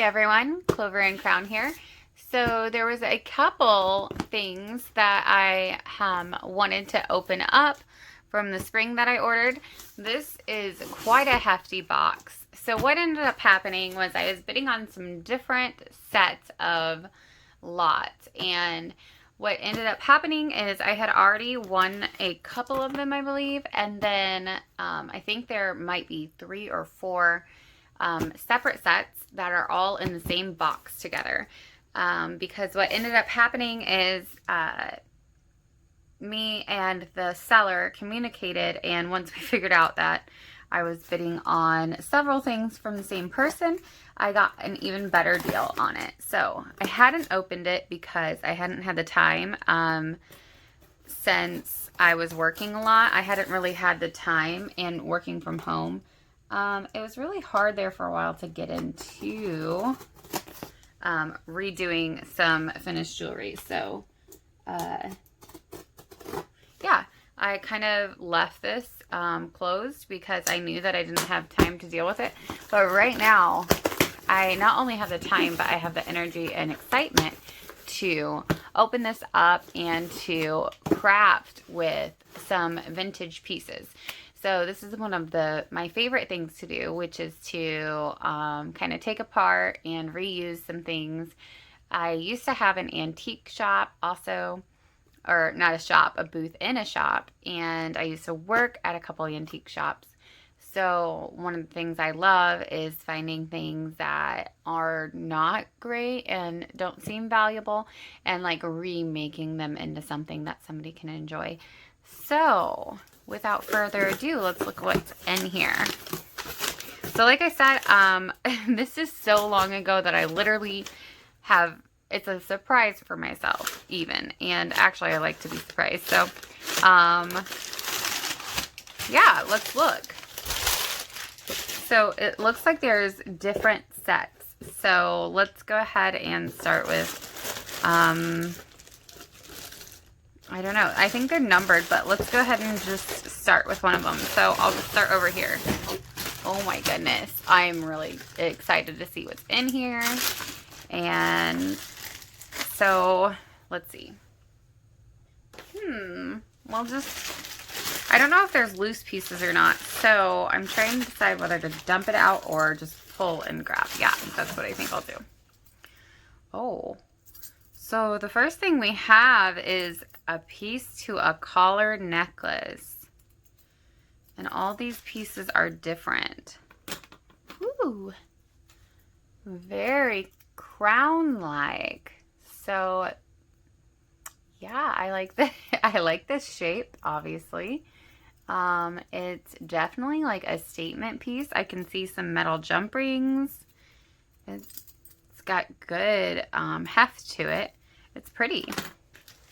everyone, Clover and Crown here. So there was a couple things that I wanted to open up from the spring that I ordered. This is quite a hefty box. So what ended up happening was I was bidding on some different sets of lots, and what ended up happening is I had already won a couple of them, I believe, and then I think there might be 3 or 4 separate sets that are all in the same box together. Because what ended up happening is me and the seller communicated, and once we figured out that I was bidding on several things from the same person, I got an even better deal on it. So I hadn't opened it because I hadn't had the time. Since I was working a lot, I hadn't really had the time, and working from home, it was really hard there for a while to get into redoing some finished jewelry. So yeah, I kind of left this closed because I knew that I didn't have time to deal with it. But right now, I not only have the time, but I have the energy and excitement to open this up and to craft with some vintage pieces. So this is one of my favorite things to do, which is to kind of take apart and reuse some things. I used to have an antique shop also, or not a shop, a booth in a shop, and I used to work at a couple of antique shops. So one of the things I love is finding things that are not great and don't seem valuable, and like remaking them into something that somebody can enjoy. So without further ado, let's look what's in here. So like I said, this is so long ago that I literally have, it's a surprise for myself even. And actually I like to be surprised. So, yeah, let's look. So it looks like there's different sets. So let's go ahead and start with, I don't know. I think they're numbered, but let's go ahead and just start with one of them. So I'll just start over here. Oh my goodness. I'm really excited to see what's in here. And so let's see. Well, just, I don't know if there's loose pieces or not. So I'm trying to decide whether to dump it out or just pull and grab. Yeah, that's what I think I'll do. Oh. So the first thing we have is a piece to a collar necklace. And all these pieces are different. Ooh. Very crown-like. So yeah, I like the I like this shape, obviously. It's definitely like a statement piece. I can see some metal jump rings. It's got good heft to it. It's pretty.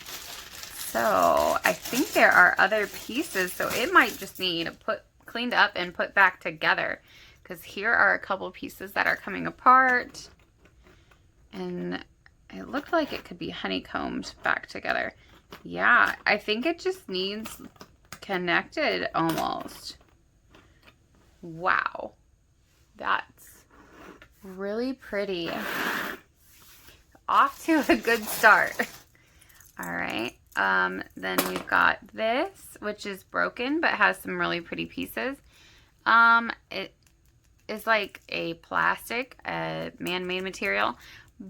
So I think there are other pieces, so it might just need cleaned up and put back together, because here are a couple pieces that are coming apart, and it looked like it could be honeycombed back together. Yeah, I think it just needs connected almost. Wow, that's really pretty. Off to a good start. All right. Then we've got this, which is broken but has some really pretty pieces. It is like a plastic, man-made material,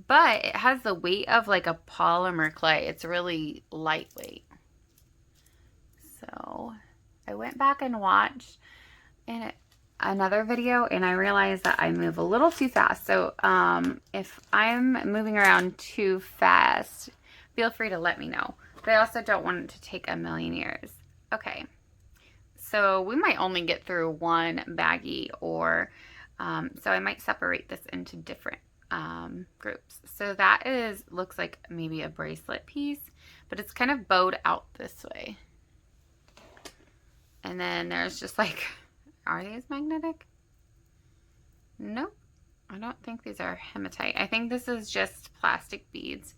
but it has the weight of like a polymer clay. It's really lightweight. So I went back and watched another video, and I realized that I move a little too fast. So if I'm moving around too fast, feel free to let me know. But I also don't want it to take a million years. Okay, so we might only get through one baggie, or so I might separate this into different groups. So that looks like maybe a bracelet piece, but it's kind of bowed out this way. And then there's just like, are these magnetic? Nope. I don't think these are hematite. I think this is just plastic beads.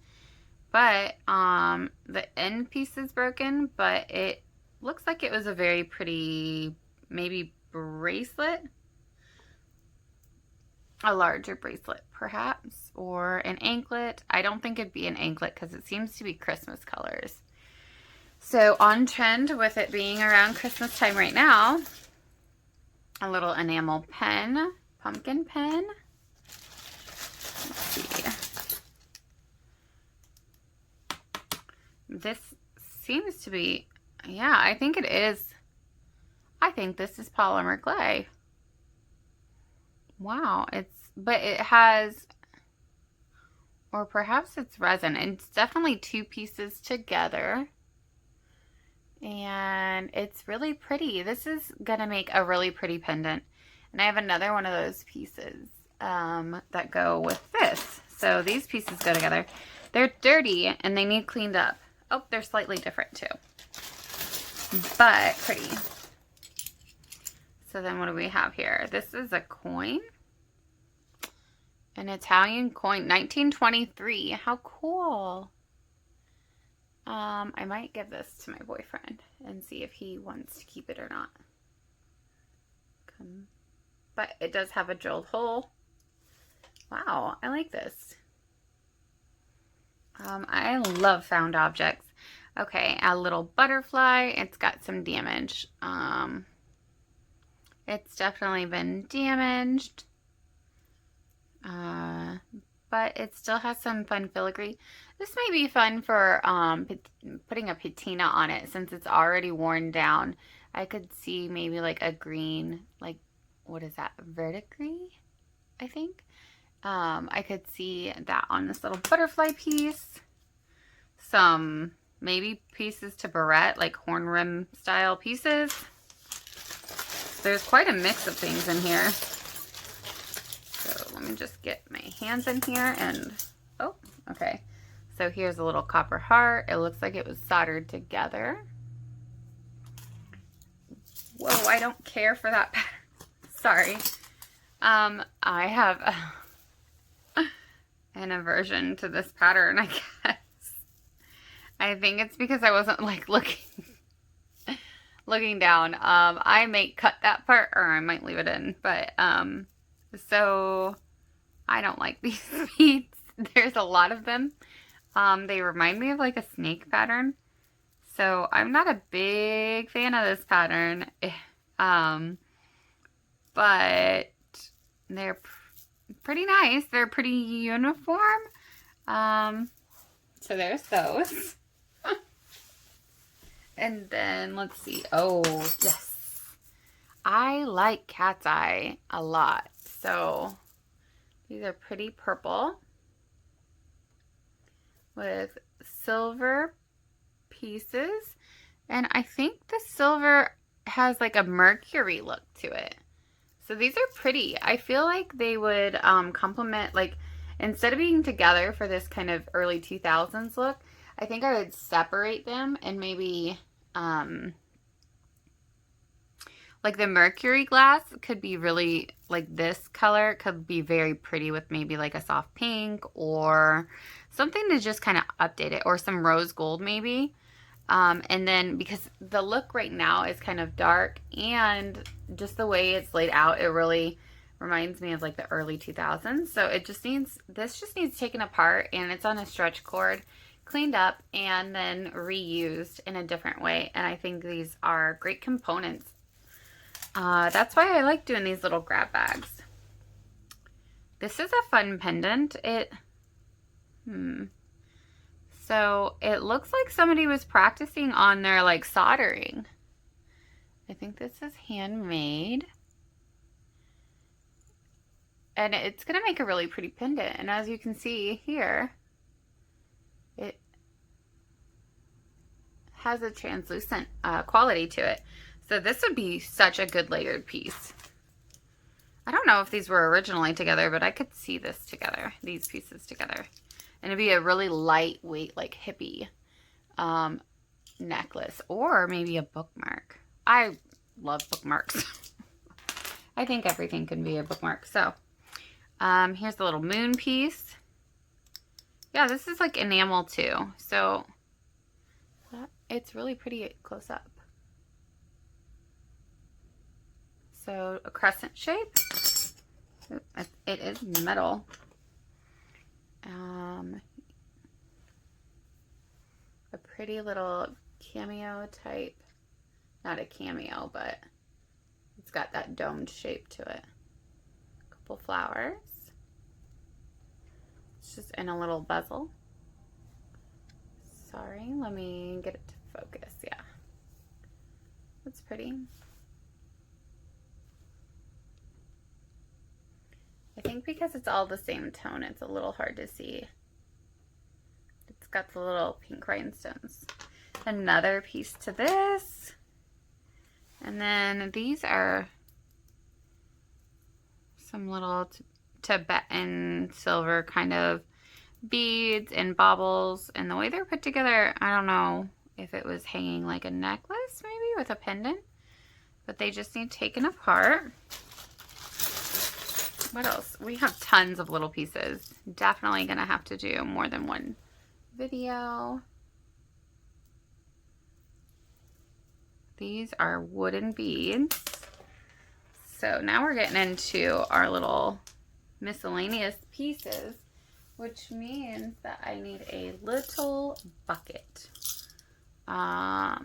But the end piece is broken, but it looks like it was a very pretty, maybe bracelet. a larger bracelet perhaps, or an anklet. I don't think it'd be an anklet because it seems to be Christmas colors. So on trend with it being around Christmas time right now, a little enamel pen, pumpkin pen. Let's see. This seems to be, yeah, I think it is. I think this is polymer clay. Wow, but it has, or perhaps it's resin. It's definitely two pieces together. And it's really pretty. This is gonna make a really pretty pendant. And I have another one of those pieces that go with this. So these pieces go together. They're dirty and they need cleaned up. Oh, they're slightly different too, but pretty. So then what do we have here? This is a coin. An Italian coin, 1923. How cool. I might give this to my boyfriend and see if he wants to keep it or not. But it does have a drilled hole. Wow, I like this. I love found objects. Okay, a little butterfly. It's got some damage. It's definitely been damaged. But it still has some fun filigree. This may be fun for putting a patina on it since it's already worn down. I could see maybe like a green, like, what is that? Verdigris, I think. I could see that on this little butterfly piece. Some maybe pieces to barrette, like horn rim style pieces. There's quite a mix of things in here. So let me just get my hands in here and, oh, okay. So here's a little copper heart. It looks like it was soldered together. Whoa, I don't care for that pattern. Sorry. I have an aversion to this pattern, I guess. I think it's because I wasn't like looking down. I might cut that part or I might leave it in, but so I don't like these beads. There's a lot of them. They remind me of like a snake pattern. So I'm not a big fan of this pattern. But they're pretty nice. They're pretty uniform. So there's those. And then let's see. Oh, yes. I like cat's eye a lot. So these are pretty purple with silver pieces. And I think the silver has like a mercury look to it. So these are pretty. I feel like they would complement, like, instead of being together for this kind of early 2000s look, I think I would separate them and maybe like the mercury glass could be really, like this color could be very pretty with maybe like a soft pink or something to just kind of update it, or some rose gold maybe. And then because the look right now is kind of dark and just the way it's laid out, it really reminds me of like the early 2000s. So it just needs, this just needs taken apart, and it's on a stretch cord, cleaned up, and then reused in a different way. And I think these are great components. That's why I like doing these little grab bags. This is a fun pendant. So it looks like somebody was practicing on their like soldering. I think this is handmade. And it's going to make a really pretty pendant. And as you can see here, it has a translucent quality to it. So this would be such a good layered piece. I don't know if these were originally together, but I could see this together, these pieces together. And it'd be a really lightweight, like hippie necklace, or maybe a bookmark. I love bookmarks. I think everything can be a bookmark. So here's the little moon piece. Yeah, this is like enamel too. So it's really pretty close up. So a crescent shape. It is metal. A pretty little cameo type. Not a cameo, but it's got that domed shape to it. A couple flowers. It's just in a little bezel. Sorry, let me get it to focus. Yeah. That's pretty. I think because it's all the same tone, it's a little hard to see. It's got the little pink rhinestones. Another piece to this. And then these are some little Tibetan silver kind of beads and baubles. And the way they're put together, I don't know if it was hanging like a necklace maybe with a pendant. But they just need taken apart. What else? We have tons of little pieces. Definitely gonna have to do more than one video. These are wooden beads. So now we're getting into our little miscellaneous pieces, which means that I need a little bucket. Let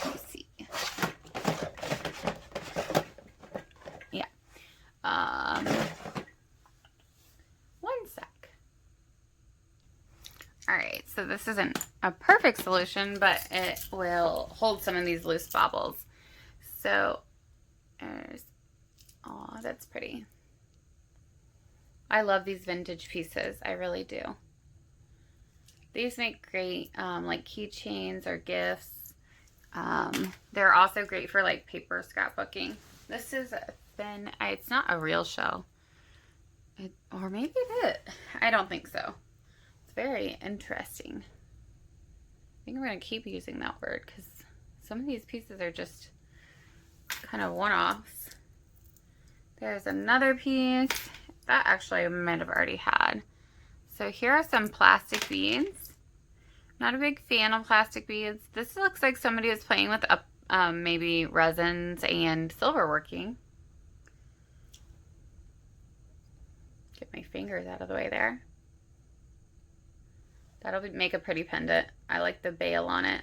me see. Yeah. One sec. All right, so this isn't a perfect solution, but it will hold some of these loose baubles. So there's, oh, that's pretty. I love these vintage pieces. I really do. These make great like keychains or gifts. They're also great for like paper scrapbooking. This is a thin, it's not a real shell. Or maybe it is. I don't think so. It's very interesting. I think I'm going to keep using that word because some of these pieces are just kind of one-offs. There's another piece. That actually I might have already had. So here are some plastic beads. Not a big fan of plastic beads. This looks like somebody was playing with maybe resins and silver working. Get my fingers out of the way there. That'll make a pretty pendant. I like the bail on it.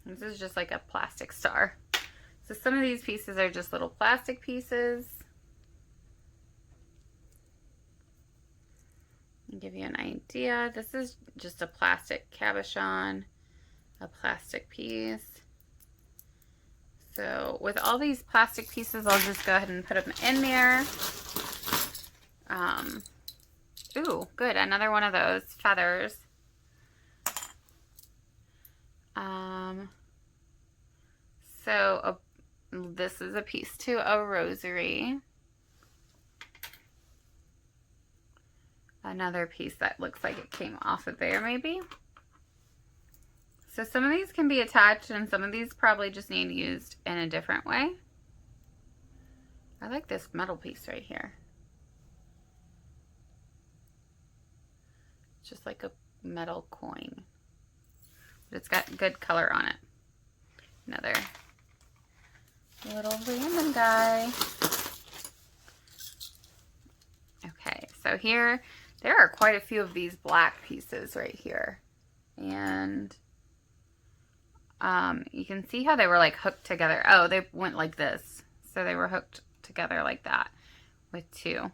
This is just like a plastic star. So some of these pieces are just little plastic pieces. I'll give you an idea. This is just a plastic cabochon, a plastic piece. So with all these plastic pieces, I'll just go ahead and put them in there. Ooh, good. Another one of those feathers. So this is a piece to a rosary. Another piece that looks like it came off of there maybe. So some of these can be attached and some of these probably just need used in a different way. I like this metal piece right here. It's just like a metal coin. But it's got good color on it. Another little random guy. Okay, so here, there are quite a few of these black pieces right here. And you can see how they were like hooked together. Oh, they went like this. So they were hooked together like that with two.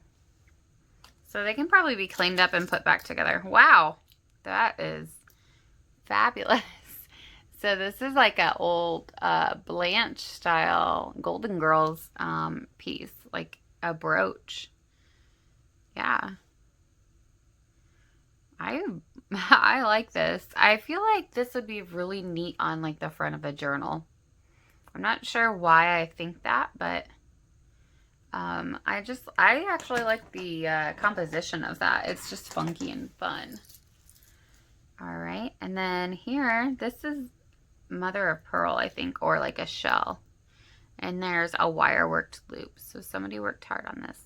So they can probably be cleaned up and put back together. Wow, that is fabulous. So this is like an old Blanche style Golden Girls piece, like a brooch. Yeah. I like this. I feel like this would be really neat on like the front of a journal. I'm not sure why I think that, but I actually like the composition of that. It's just funky and fun. All right, and then here, this is mother of pearl, I think, or like a shell. And there's a wire worked loop. So somebody worked hard on this.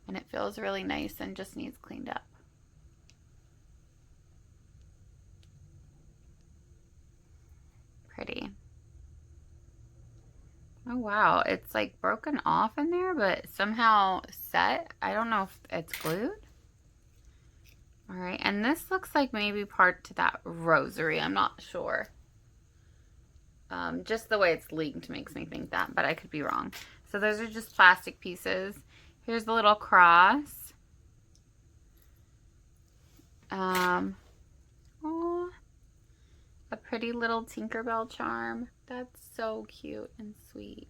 And it feels really nice and just needs cleaned up. Pretty. wow, it's like broken off in there, but somehow set. I don't know if it's glued. All right, and this looks like maybe part to that rosary. I'm not sure. Just the way it's linked makes me think that, but I could be wrong. So those are just plastic pieces. Here's the little cross. Oh, a pretty little Tinkerbell charm. That's so cute and sweet.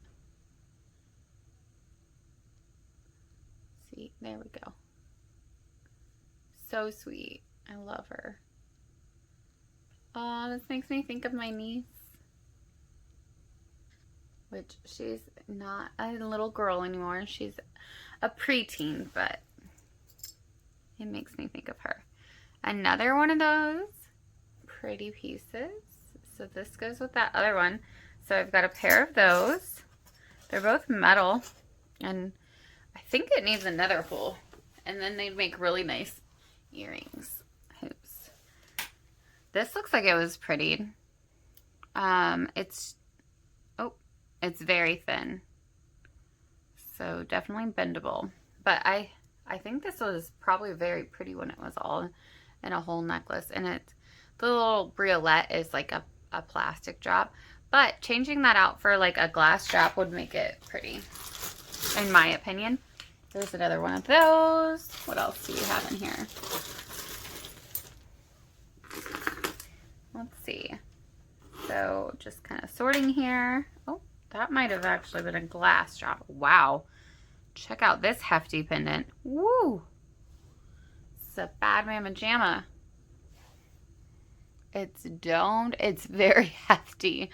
See, there we go. So sweet. I love her. Oh, this makes me think of my niece. Which she's not a little girl anymore. She's a preteen, but it makes me think of her. Another one of those pretty pieces. So this goes with that other one. So I've got a pair of those. They're both metal, and I think it needs another hole. And then they'd make really nice earrings. Oops. This looks like it was prettied. It's very thin, so definitely bendable. But I think this was probably very pretty when it was all in a whole necklace. And the little briolette is like a plastic drop. But changing that out for like a glass strap would make it pretty, in my opinion. There's another one of those. What else do you have in here? Let's see. So just kind of sorting here. Oh, that might have actually been a glass drop. Wow. Check out this hefty pendant. Woo! It's a Bad Mama Jamma. It's domed. It's very hefty.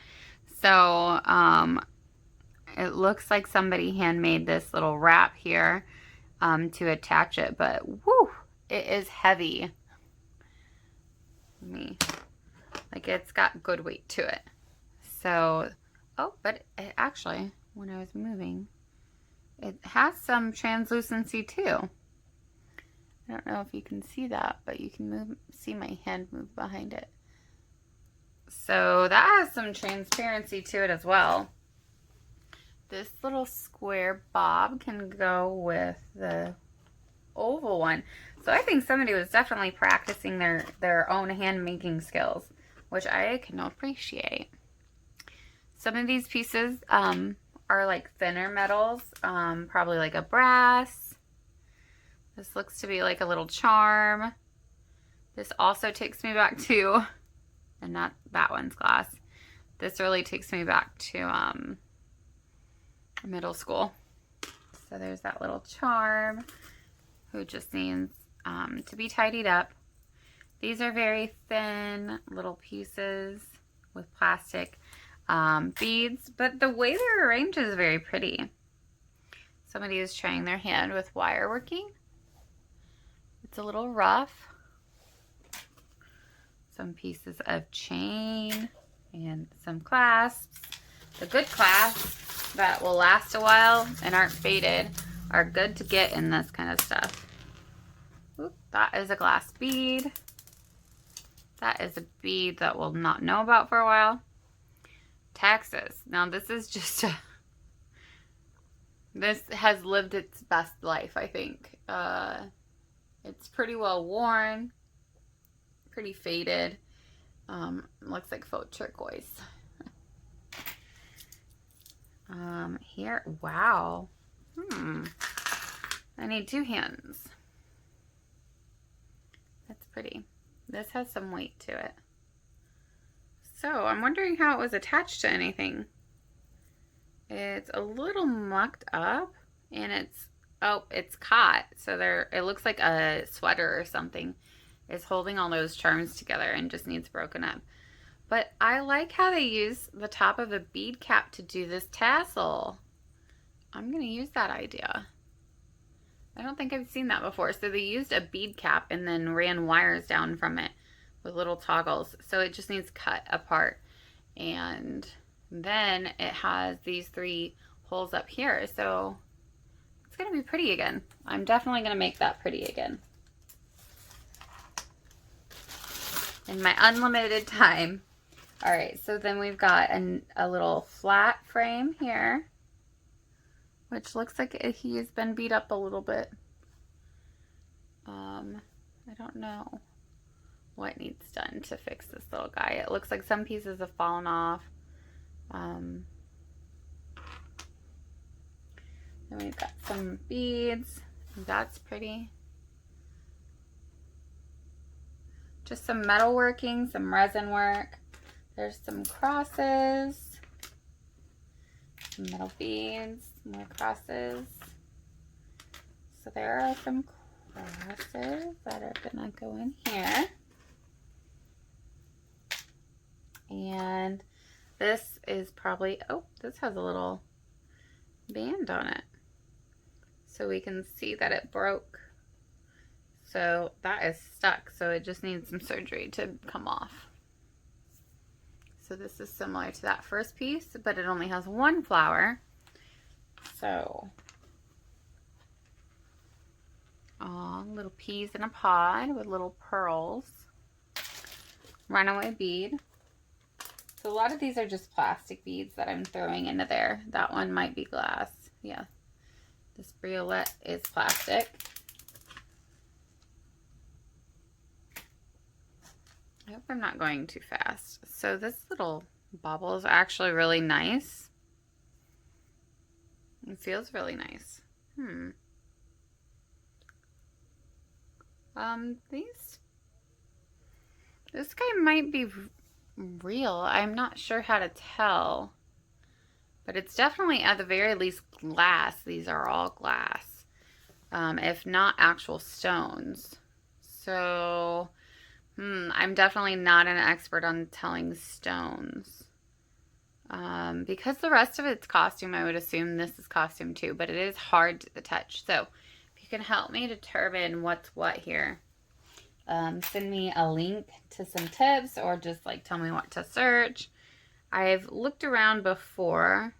So, it looks like somebody handmade this little wrap here to attach it. But, woo! It is heavy. Like, it's got good weight to it. So, oh, but it actually, when I was moving, it has some translucency too. I don't know if you can see that, but you can see my hand move behind it. So that has some transparency to it as well. This little square bob can go with the oval one. So I think somebody was definitely practicing their own hand making skills, which I can appreciate. Some of these pieces are like thinner metals, probably like a brass. This looks to be like a little charm. This also takes me back to, and not that one's glass. This really takes me back to middle school. So there's that little charm who just needs to be tidied up. These are very thin little pieces with plastic beads, but the way they're arranged is very pretty. Somebody is trying their hand with wire working. It's a little rough. Some pieces of chain and some clasps. The good clasps that will last a while and aren't faded are good to get in this kind of stuff. Oop, that is a glass bead. That is a bead that we'll not know about for a while. Texas. Now this is just this has lived its best life, I think. It's pretty well worn, pretty faded. Looks like faux turquoise. Here, wow. I need two hands. That's pretty. This has some weight to it. So I'm wondering how it was attached to anything. It's a little mucked up, and it's caught. So it looks like a sweater or something is holding all those charms together and just needs broken up. But I like how they use the top of a bead cap to do this tassel. I'm going to use that idea. I don't think I've seen that before. So they used a bead cap and then ran wires down from it with little toggles. So it just needs cut apart. And then it has these 3 holes up here. So it's going to be pretty again. I'm definitely going to make that pretty again. In my unlimited time. All right, so then we've got a little flat frame here. which looks like he's been beat up a little bit. I don't know what needs done to fix this little guy. It looks like some pieces have fallen off. Then we've got some beads. That's pretty. Just some metalworking, some resin work. There's some crosses, some metal beads, more crosses. So there are some crosses that are gonna go in here. And this is probably, oh, this has a little band on it. So we can see that it broke. So that is stuck. So it just needs some surgery to come off. So this is similar to that first piece, but it only has one flower. So, little peas in a pod with little pearls. Runaway bead. So a lot of these are just plastic beads that I'm throwing into there. That one might be glass. Yeah. This briolette is plastic. I hope I'm not going too fast. So this little bauble is actually really nice. It feels really nice. This guy might be real. I'm not sure how to tell. But it's definitely, at the very least, glass. These are all glass. If not actual stones. So, I'm definitely not an expert on telling stones. Because the rest of it's costume, I would assume this is costume too. But it is hard to touch. So, if you can help me determine what's what here. Send me a link to some tips or just like tell me what to search. I've looked around before.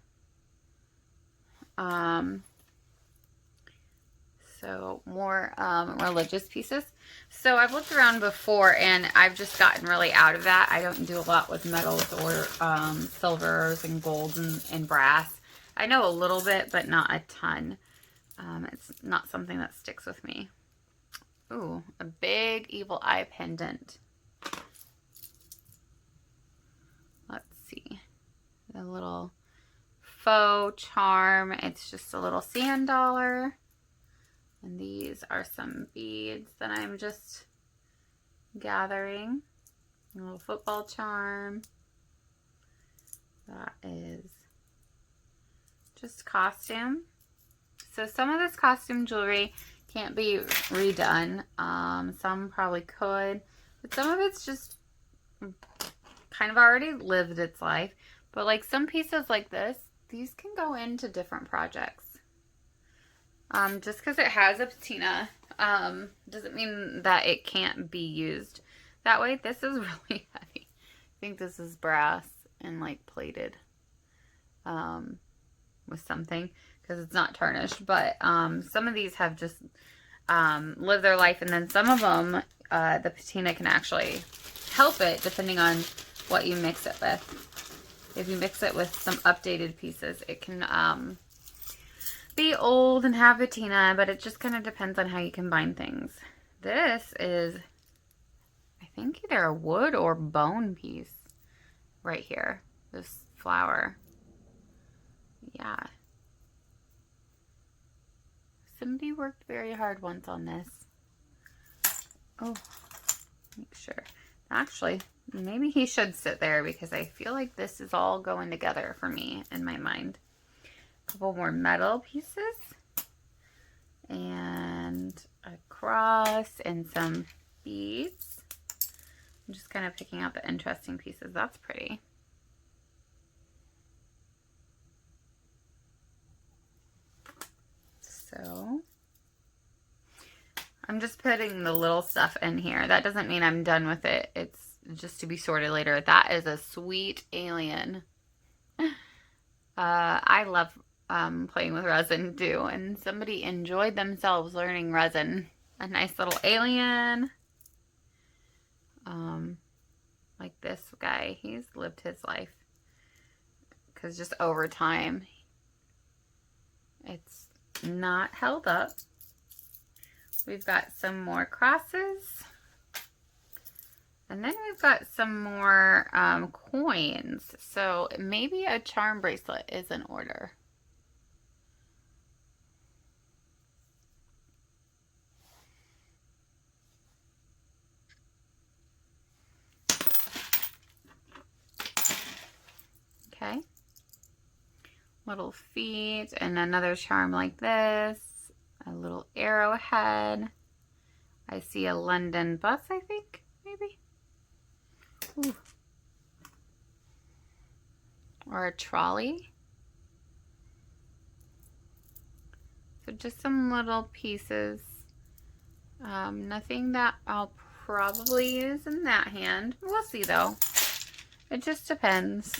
So more religious pieces. So I've looked around before and I've just gotten really out of that. I don't do a lot with metals or silvers and golds and brass. I know a little bit, but not a ton. It's not something that sticks with me. Ooh, a big evil eye pendant. Let's see. A little faux charm. It's just a little sand dollar. And these are some beads that I'm just gathering. A little football charm. That is just costume. So some of this costume jewelry can't be redone. Some probably could. But some of it's just kind of already lived its life. But like some pieces like this, these can go into different projects. Just because it has a patina doesn't mean that it can't be used that way. This is really heavy. I think this is brass and like plated with something because it's not tarnished. But some of these have just lived their life, and then some of them the patina can actually help it depending on what you mix it with. If you mix it with some updated pieces, it can be old and have patina, but it just kind of depends on how you combine things. This is, I think, either a wood or bone piece right here. This flower. Yeah. Somebody worked very hard once on this. Oh, make sure. Actually, maybe he should sit there because I feel like this is all going together for me in my mind. A couple more metal pieces and a cross and some beads. I'm just kind of picking out the interesting pieces. That's pretty. So I'm just putting the little stuff in here. That doesn't mean I'm done with it. It's just to be sorted later. That is a sweet alien. I love playing with resin too, and somebody enjoyed themselves learning resin. A nice little alien. Like this guy, he's lived his life because just over time It's not held up. We've got some more crosses. And then we've got some more coins. So maybe a charm bracelet is in order. Okay. Little feet and another charm like this. A little arrowhead. I see a London bus, I think, maybe. Ooh. Or a trolley. So just some little pieces. Nothing that I'll probably use in that hand. We'll see though. It just depends.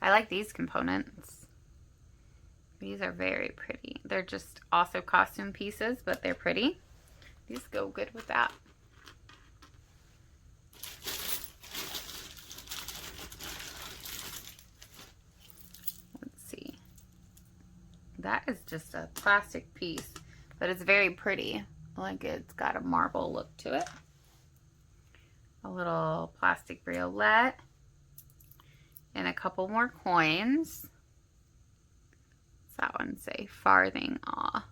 I like these components. These are very pretty. They're just also costume pieces, but they're pretty. These go good with that. Let's see. That is just a plastic piece, but it's very pretty. Like it's got a marble look to it. A little plastic briolet. And a couple more coins. What's that one say? Farthing. Aw.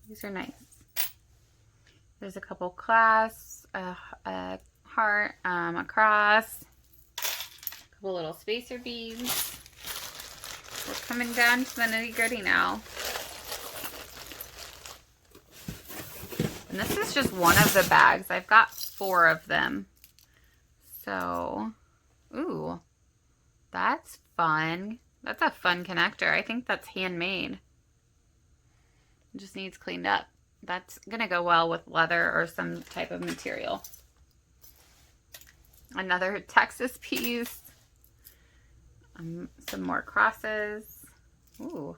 These are nice. There's a couple clasps, a heart, a cross, a couple little spacer beads. We're coming down to the nitty-gritty now. And this is just one of the bags. I've got 4 of them. So, ooh, that's fun. That's a fun connector. I think that's handmade. It just needs cleaned up. That's gonna go well with leather or some type of material. Another Texas piece. Some more crosses. Ooh.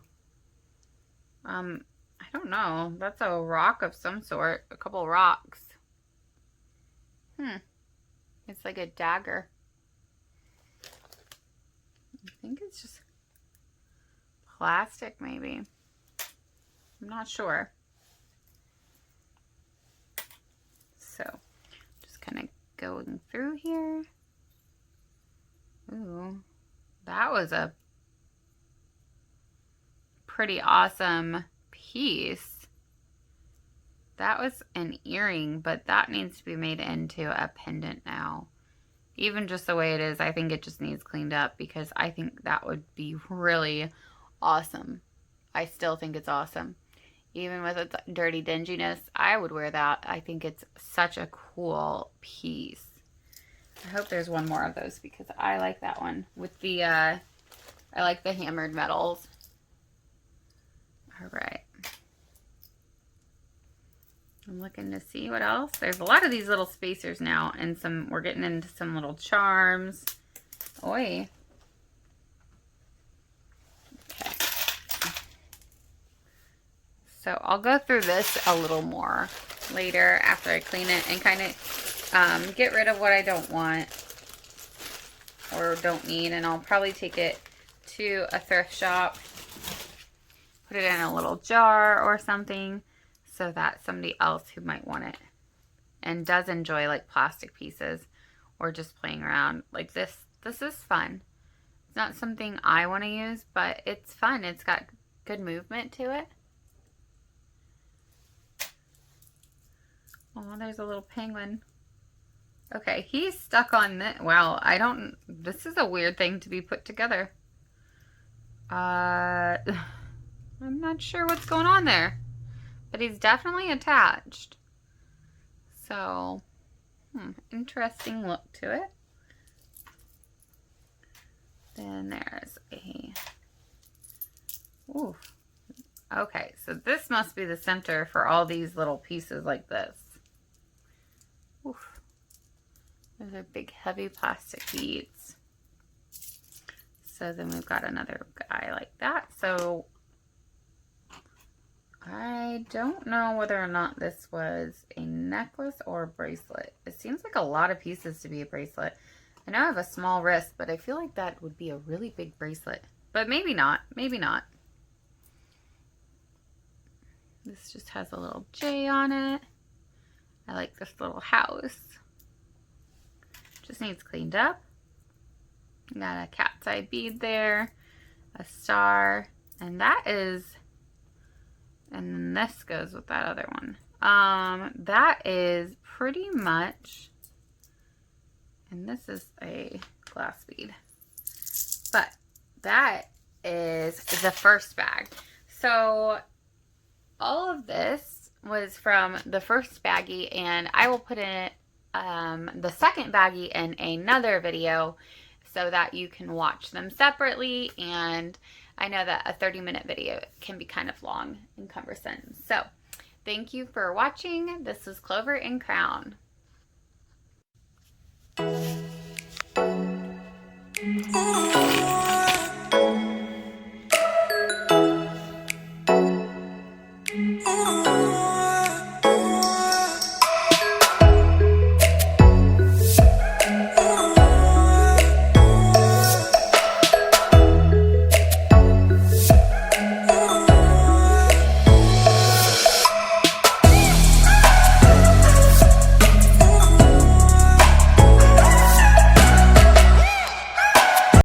I don't know. That's a rock of some sort. A couple rocks. It's like a dagger. I think it's just plastic maybe. I'm not sure. So, just kind of going through here. Ooh, that was a pretty awesome piece. That was an earring, but that needs to be made into a pendant now. Even just the way it is, I think it just needs cleaned up because I think that would be really awesome. I still think it's awesome. Even with its dirty dinginess, I would wear that. I think it's such a cool piece. I hope there's one more of those because I like that one. With the, I like the hammered metals. All right. I'm looking to see what else. There's a lot of these little spacers now, and we're getting into some little charms. Oi. Okay. So I'll go through this a little more later after I clean it and kind of get rid of what I don't want or don't need, and I'll probably take it to a thrift shop, put it in a little jar or something, so that somebody else who might want it and does enjoy like plastic pieces or just playing around like this is fun. It's not something I want to use, but it's fun. It's got good movement to it. Oh, there's a little penguin. Okay, he's stuck on this. Wow, this is a weird thing to be put together. I'm not sure what's going on there. But he's definitely attached. So, interesting look to it. Then there's a, ooh. Okay, so this must be the center for all these little pieces like this. Oof. Those are big, heavy plastic beads. So then we've got another guy like that. So I don't know whether or not this was a necklace or a bracelet. It seems like a lot of pieces to be a bracelet. I know I have a small wrist, but I feel like that would be a really big bracelet. But maybe not. Maybe not. This just has a little J on it. I like this little house. Just needs cleaned up. Got a cat's eye bead there, a star, and that is, and then this goes with that other one. That is pretty much, and this is a glass bead, but that is the first bag. So all of this was from the first baggie, and I will put in the second baggie in another video so that you can watch them separately. And I know that a 30-minute video can be kind of long and cumbersome. So thank you for watching. This is Clover and Crown. Ooh.